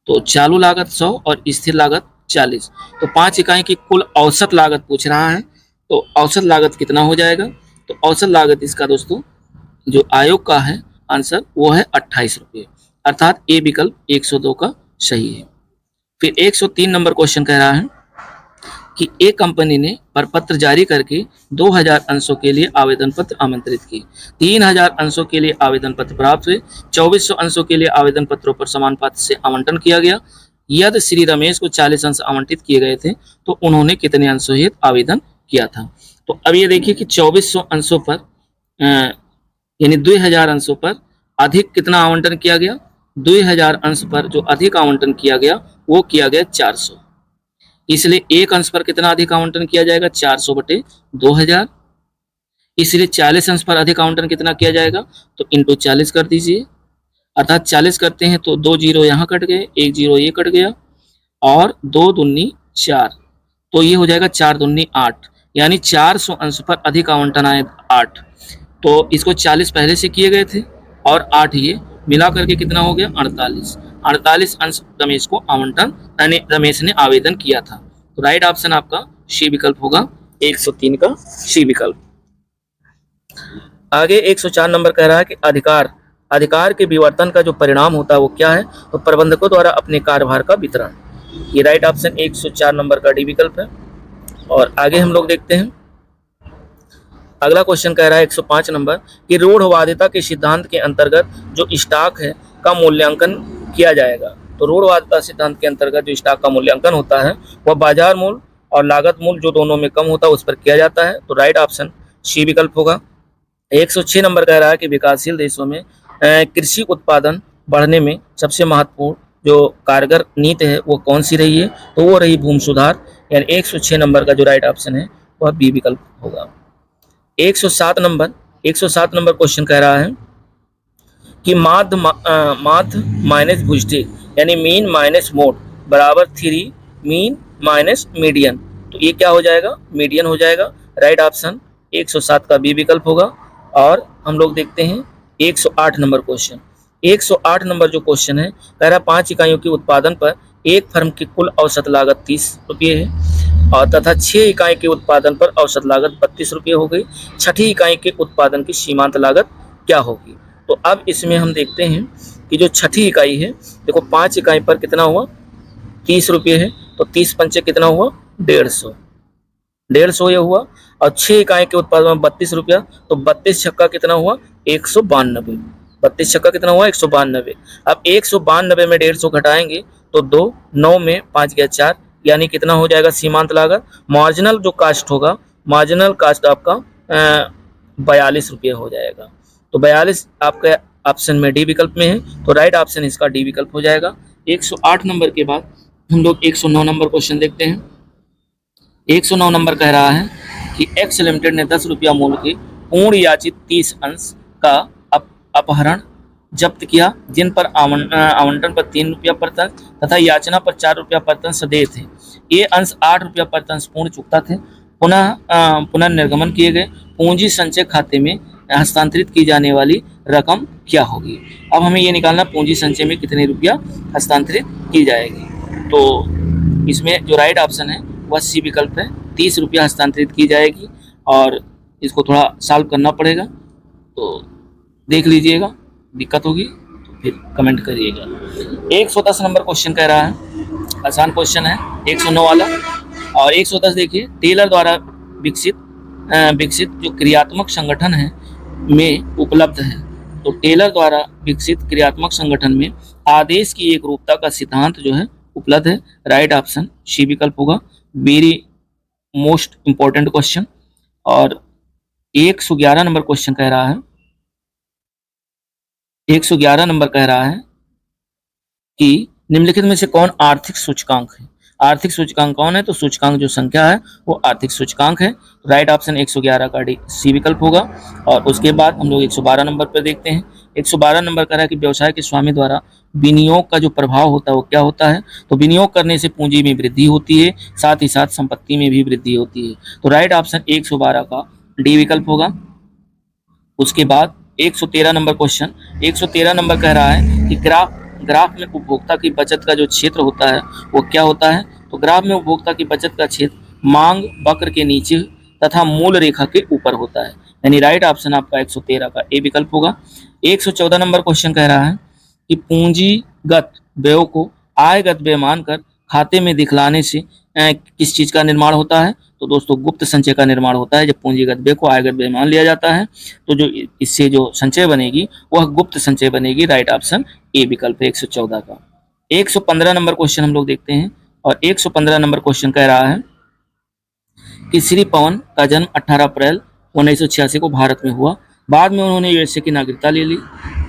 [SPEAKER 1] तो चालू लागत 100 और स्थिर लागत 40, तो 5 इकाई की कुल औसत लागत पूछ रहा है। तो औसत लागत कितना हो जाएगा? तो औसत लागत इसका दोस्तों जो आयोग का है आंसर वो है 28 रुपये, अर्थात ए विकल्प 102 का सही है। फिर 103 नंबर क्वेश्चन कह रहा है कि एक कंपनी ने प्रपत्र जारी करके 2000 अंशों के लिए आवेदन पत्र आमंत्रित किए, 3000 अंशों के लिए आवेदन पत्र प्राप्त हुए, 2400 अंशों के लिए आवेदन पत्रों पर समान पात्र से आवंटन किया गया। यदि श्री रमेश को 40 अंश आवंटित किए गए थे तो उन्होंने कितने अंशों हेतु आवेदन किया था? तो अब ये देखिए कि 2400 अंशों पर यानी 2000 अंशों पर अधिक कितना आवंटन किया गया? 2000 अंश पर जो अधिक आवंटन किया गया वो किया गया 400, इसलिए एक अंश पर कितना अधिक आवंटन किया जाएगा? 400/2000। इसलिए 40 अंश पर अधिक आवंटन कितना किया जाएगा? तो इंटू 40 कर दीजिए, अर्थात 40 करते हैं तो 2 जीरो यहाँ कट गए, 1 जीरो ये कट गया और 2 दूनी 4, तो ये हो जाएगा 4 दूनी 8, यानी 400 अंश पर अधिक आवंटन आए 8। तो इसको 40 पहले से किए गए थे और 8 ये मिला करके कितना हो गया? 48 अंश रमेश को आवंटन यानी रमेश ने आवेदन किया था। तो राइट ऑप्शन आपका सी विकल्प होगा 103 का सी विकल्प। आगे 104 नंबर कह रहा है कि अधिकार के विवर्तन का जो परिणाम होता है वो क्या है, तो प्रबंधकों द्वारा अपने कार्यभार का वितरण। ये राइट ऑप्शन 104 नंबर का डी विकल्प है। और आगे हम लोग देखते हैं, अगला क्वेश्चन कह रहा है 105 नंबर कि रूढ़वादिता के सिद्धांत के अंतर्गत जो स्टॉक है का मूल्यांकन किया जाएगा। तो रूढ़वादिता सिद्धांत के अंतर्गत जो स्टॉक का मूल्यांकन होता है वह बाजार मूल्य और लागत मूल्य जो दोनों में कम होता है उस पर किया जाता है। तो राइट ऑप्शन सी विकल्प होगा। 106 नंबर कह रहा है कि विकासशील देशों में कृषि उत्पादन बढ़ने में सबसे महत्वपूर्ण जो कारगर नीति है वो कौन सी रही है, तो वो रही भूमि सुधार। यानी 106 नंबर का जो राइट ऑप्शन है वह बी विकल्प होगा। 107 नंबर क्वेश्चन कह रहा है कि माध्य माइनस भुजटी यानी मीन माइनस मोड बराबर 3 मीन माइनस मीडियन। तो ये क्या हो जाएगा, मीडियन हो जाएगा। राइट ऑप्शन 107 का बी विकल्प होगा। और हम लोग देखते हैं 108 नंबर क्वेश्चन। 108 नंबर जो क्वेश्चन है कह रहा 5 इकाइयों के उत्पादन पर एक फर्म की कुल औसत लागत 30 रुपये है और तथा 6 इकाई के उत्पादन पर औसत लागत 32 रुपये हो गई। छठी इकाई के उत्पादन की सीमांत लागत क्या होगी। तो अब इसमें हम देखते हैं कि जो छठी इकाई है, देखो 5 इकाई पर कितना हुआ 30 रुपये है, तो 30 पंचे कितना हुआ 150 ये हुआ। और 6 इकाई के उत्पादन में 32 रुपया, तो 32 छक्का कितना हुआ 192। 32 छक्का कितना हुआ 192। अब 192 में 150 घटाएंगे तो 2, 9 में 5 गया 4, यानी कितना हो जाएगा सीमांत लागत। मार्जिनल जो कास्ट होगा, मार्जिनल कास्ट आपका 42 रुपये हो जाएगा। तो 42 आपका ऑप्शन में डी विकल्प में है, तो राइट ऑप्शन इसका डी विकल्प हो जाएगा। 108 नंबर के बाद हम लोग 109 नंबर क्वेश्चन देखते हैं। 109 नंबर कह रहा है कि एक्स लिमिटेड ने 10 रुपया मूल्य के पूर्ण याचित 30 अंश का अपहरण जब्त किया, जिन पर आवंटन पर 3 रुपया प्रति तथा याचना पर 4 रुपया प्रति सदैव थे। ये अंश 8 रुपया प्रति पूर्ण चुकता थे। पुनर्निर्गमन किए गए पूंजी संचय खाते में हस्तांतरित की जाने वाली रकम क्या होगी। अब हमें ये निकालना पूंजी संचय में कितने रुपया हस्तांतरित की जाएगी। तो इसमें जो राइट ऑप्शन है वह सी विकल्प है, 30 रुपया हस्तांतरित की जाएगी। और इसको थोड़ा सॉल्व करना पड़ेगा, तो देख लीजिएगा, दिक्कत होगी तो फिर कमेंट करिएगा। 110 नंबर क्वेश्चन कह रहा है, आसान क्वेश्चन है 109 वाला। और 110 देखिए, टेलर द्वारा विकसित जो क्रियात्मक संगठन है में उपलब्ध है। तो टेलर द्वारा विकसित क्रियात्मक संगठन में आदेश की एक रूपता का सिद्धांत जो है उपलब्ध है। राइट ऑप्शन सी विकल्प होगा। Very most important question. और 111 नंबर क्वेश्चन कह रहा है, 111 नंबर कह रहा है कि निम्नलिखित में से कौन आर्थिक सूचकांक है। आर्थिक सूचकांक कौन है, तो सूचकांक जो संख्या है वो आर्थिक सूचकांक है। राइट ऑप्शन 111 का डी सी विकल्प होगा। और उसके बाद हम लोग 112 नंबर पर देखते हैं। 112 नंबर कह रहा है कि व्यवसाय के स्वामी द्वारा विनियोग का जो प्रभाव होता है वो क्या होता है, तो विनियोग करने से पूंजी में वृद्धि होती है, साथ ही साथ संपत्ति में भी वृद्धि होती है। तो राइट ऑप्शन 112 का डी विकल्प होगा। उसके बाद 113 नंबर क्वेश्चन, 113 नंबर कह रहा है कि ग्राफ में उपभोक्ता की बचत का जो क्षेत्र होता है वो क्या होता है, तो ग्राफ में उपभोक्ता की बचत का क्षेत्र मांग वक्र के नीचे तथा मूल रेखा के ऊपर होता है। यानी राइट ऑप्शन आपका 113 का ए विकल्प होगा। 114 नंबर क्वेश्चन कह रहा है कि पूंजीगत व्ययों को आयगत व्यय मानकर खाते में दिखलाने से किस चीज का निर्माण होता है, तो दोस्तों गुप्त संचय का निर्माण होता है। जब पूंजीगत व्यय को आयगत व्यय मान लिया जाता है तो जो इससे जो संचय बनेगी वह गुप्त संचय बनेगी। राइट ऑप्शन ए विकल्प है 114 का। 115 नंबर क्वेश्चन हम लोग देखते हैं। और 115 नंबर क्वेश्चन कह रहा है कि श्री पवन का जन्म 18 अप्रैल 1986 को भारत में हुआ। बाद में उन्होंने यूएसए की नागरिकता ले ली।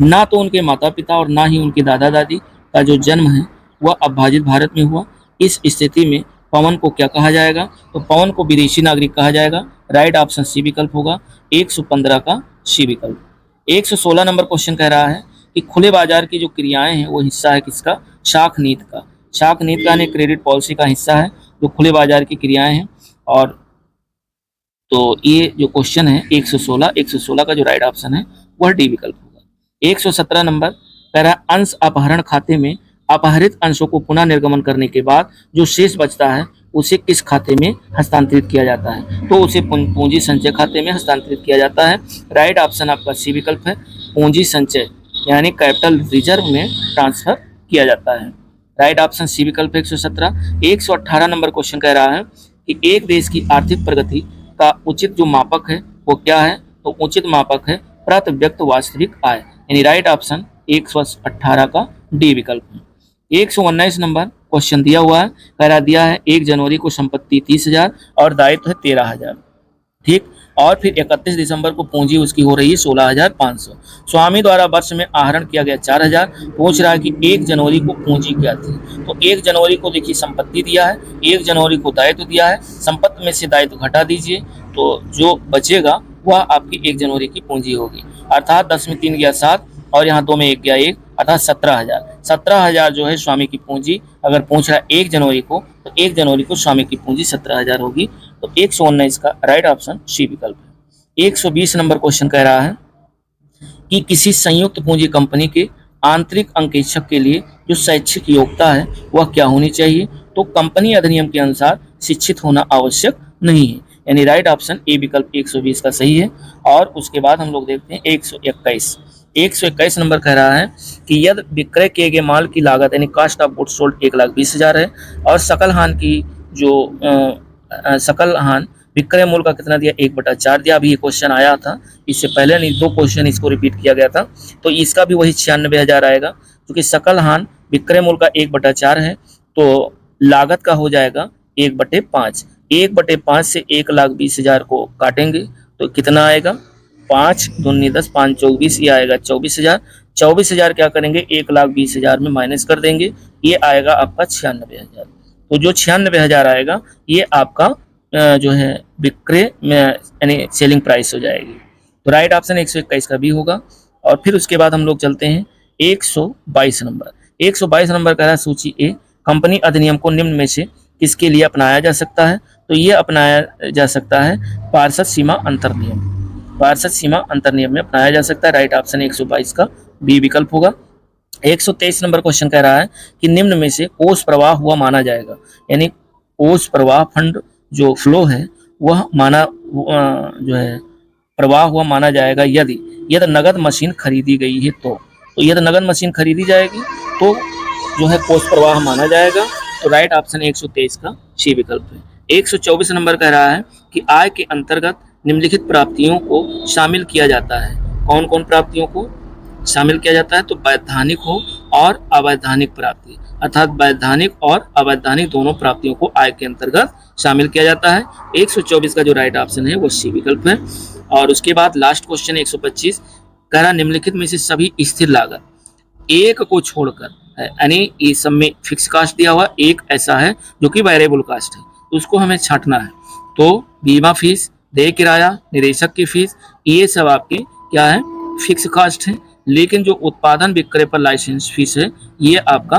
[SPEAKER 1] ना तो उनके माता पिता और ना ही उनके दादा दादी का जो जन्म है वह अविभाजित भारत में हुआ। इस स्थिति में पवन को क्या कहा जाएगा, तो पवन को विदेशी नागरिक कहा जाएगा। राइट ऑप्शन सी विकल्प होगा। 115 का सी विकल्प। 116 नंबर क्वेश्चन कह रहा है कि खुले बाजार की जो क्रियाएं हैं वो हिस्सा है किसका, शाख नीति का। शाख नीति का क्रेडिट पॉलिसी का हिस्सा है जो खुले बाजार की क्रियाएं हैं। और तो ये जो क्वेश्चन है 116 का जो राइट ऑप्शन है वह डी विकल्प होगा। 117 नंबर कह रहा है अंश अपहरण खाते में अपहरित अंशों को पुनः निर्गमन करने के बाद जो शेष बचता है उसे किस खाते में हस्तांतरित किया जाता है? तो उसे पूंजी संचय खाते में हस्तांतरित किया जाता है। राइट ऑप्शन आपका सी विकल्प है, पूंजी संचय यानी कैपिटल रिजर्व में ट्रांसफर किया जाता है। राइट ऑप्शन सी विकल्प 117। 118 नंबर क्वेश्चन कह रहा है कि एक देश की आर्थिक प्रगति का उचित जो मापक है वो क्या है? तो उचित मापक है प्रति व्यक्ति वास्तविक आय, यानी राइट ऑप्शन 118 का डी विकल्प है। 119 नंबर क्वेश्चन दिया हुआ है, कह दिया है 1 जनवरी को संपत्ति 30,000 और दायित्व है 13,000, ठीक। और फिर 31 दिसंबर को पूंजी उसकी हो रही है 16,500। स्वामी द्वारा वर्ष में आहरण किया गया 4,000। पूछ रहा है कि 1 जनवरी को पूंजी क्या थी? तो 1 जनवरी को देखिए संपत्ति दिया है, 1 जनवरी को दायित्व दिया है, संपत्ति में से दायित्व घटा दीजिए तो जो बचेगा वह आपकी 1 जनवरी की पूंजी होगी, अर्थात 10 में 3 गया 7 और यहाँ 2 में 1 गया 1, अर्थात 17,000। 17,000 जो है स्वामी की पूंजी। अगर पूछ रहा है 1 जनवरी को, तो 1 जनवरी को स्वामी की पूंजी 17,000 होगी। तो 119 का राइट ऑप्शन सी विकल्प है। 120 नंबर क्वेश्चन कह रहा है कि किसी संयुक्त पूंजी कंपनी के आंतरिक अंकेक्षक के लिए जो शैक्षिक योग्यता है वह क्या होनी चाहिए? तो कंपनी अधिनियम के अनुसार शिक्षित होना आवश्यक नहीं है, यानी राइट ऑप्शन ए विकल्प 120 का सही है। और उसके बाद हम लोग देखते हैं 121 नंबर कह रहा है कि यदि विक्रय किए गए माल की लागत यानी कास्ट ऑफ गुड्स सोल्ड 1,20,000 है और सकल हान की जो सकल हान विक्रय मूल्य का कितना दिया? 1/4 दिया। अभी ये क्वेश्चन आया था, इससे पहले नहीं 2 क्वेश्चन इसको रिपीट किया गया था, तो इसका भी वही 96,000 आएगा, क्योंकि सकल हान विक्रय मूल्य का 1/4 है तो लागत का हो जाएगा 1/5। 1/5 से 1,20,000 को काटेंगे तो कितना आएगा? 5 दूनी 10, 5 24, ये आएगा 24,000। 24,000 क्या करेंगे? 1,20,000 में माइनस कर देंगे, ये आएगा आपका 96,000। तो जो 96,000 आएगा ये आपका जो है विक्रय में यानी सेलिंग प्राइस हो जाएगी। तो राइट ऑप्शन 121 का भी होगा। और फिर उसके बाद हम लोग चलते हैं 122 नंबर। 122 नंबर कह रहा है सूची ए, कंपनी अधिनियम को निम्न में से किसके लिए अपनाया जा सकता है? तो ये अपनाया जा सकता है पार्षद सीमा अंतर नियम। पार्षद सीमा अंतर नियम में अपनाया जा सकता है। राइट ऑप्शन 122 का बी विकल्प होगा। 123 नंबर क्वेश्चन कह रहा है कि निम्न में से कोष प्रवाह हुआ माना जाएगा, यानी कोष प्रवाह फंड जो फ्लो है वह जो है प्रवाह हुआ माना जाएगा यदि नगद मशीन खरीदी गई है तो यदि नगद मशीन खरीदी जाएगी तो जो है कोष प्रवाह माना जाएगा। तो राइट ऑप्शन 123 का सी विकल्प है। 124 नंबर कह रहा है कि आय के अंतर्गत निम्नलिखित प्राप्तियों को शामिल किया जाता है। कौन कौन प्राप्तियों को शामिल किया जाता है? तो वैधानिक हो और अवैधानिक प्राप्ति, अर्थात वैधानिक और अवैधानिक दोनों प्राप्तियों को आय के अंतर्गत शामिल किया जाता है। 124 का जो राइट ऑप्शन है वो सी विकल्प है। और उसके बाद लास्ट क्वेश्चन 125 कह रहा निम्नलिखित में से सभी स्थिर लागत एक को छोड़कर है, यानी इस सब में फिक्स कास्ट दिया हुआ, एक ऐसा है जो कि वेरिएबल कास्ट है, तो उसको हमें छांटना है। तो बीमा फीस, देय किराया, निदेशक की फीस, ये सब आपके क्या है? फिक्स कास्ट है। लेकिन जो उत्पादन विक्रय पर लाइसेंस फीस है ये आपका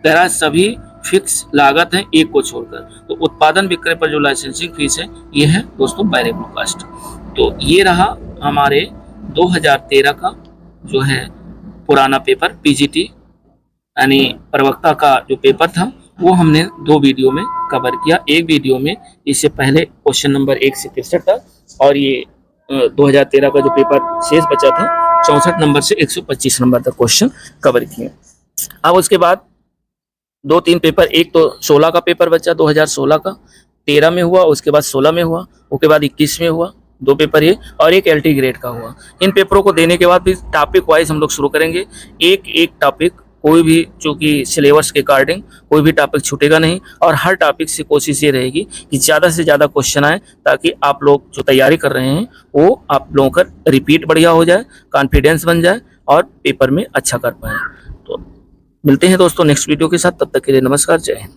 [SPEAKER 1] तेरा सभी फिक्स लागत है एक को छोड़कर। तो उत्पादन विक्रय पर जो लाइसेंसिंग फीस है ये है दोस्तों वेरिएबल कास्ट। तो ये रहा हमारे 2013 का जो है पुराना पेपर पीजीटी यानी प्रवक्ता का जो पेपर था वो हमने 2 वीडियो में कवर किया। एक वीडियो में इससे पहले क्वेश्चन नंबर 1 से 63 था और ये 2013 का जो पेपर शेष बचा था 64 नंबर से 125 नंबर तक क्वेश्चन कवर किए। अब उसके बाद 2-3 पेपर, एक तो 16 का पेपर बचा 2016 का, 13 में हुआ, उसके बाद 16 में हुआ, उसके बाद 21 में हुआ, 2 पेपर ये, और एक एलटी ग्रेड का हुआ। इन पेपरों को देने के बाद भी टॉपिक वाइज हम लोग शुरू करेंगे। एक टॉपिक, कोई भी चूँकि सिलेबस के अकॉर्डिंग कोई भी टॉपिक छूटेगा नहीं, और हर टॉपिक से कोशिश ये रहेगी कि ज़्यादा से ज़्यादा क्वेश्चन आए ताकि आप लोग जो तैयारी कर रहे हैं वो आप लोगों का रिपीट बढ़िया हो जाए, कॉन्फिडेंस बन जाए और पेपर में अच्छा कर पाएँ। तो मिलते हैं दोस्तों नेक्स्ट वीडियो के साथ, तब तक के लिए नमस्कार, जय हिंद।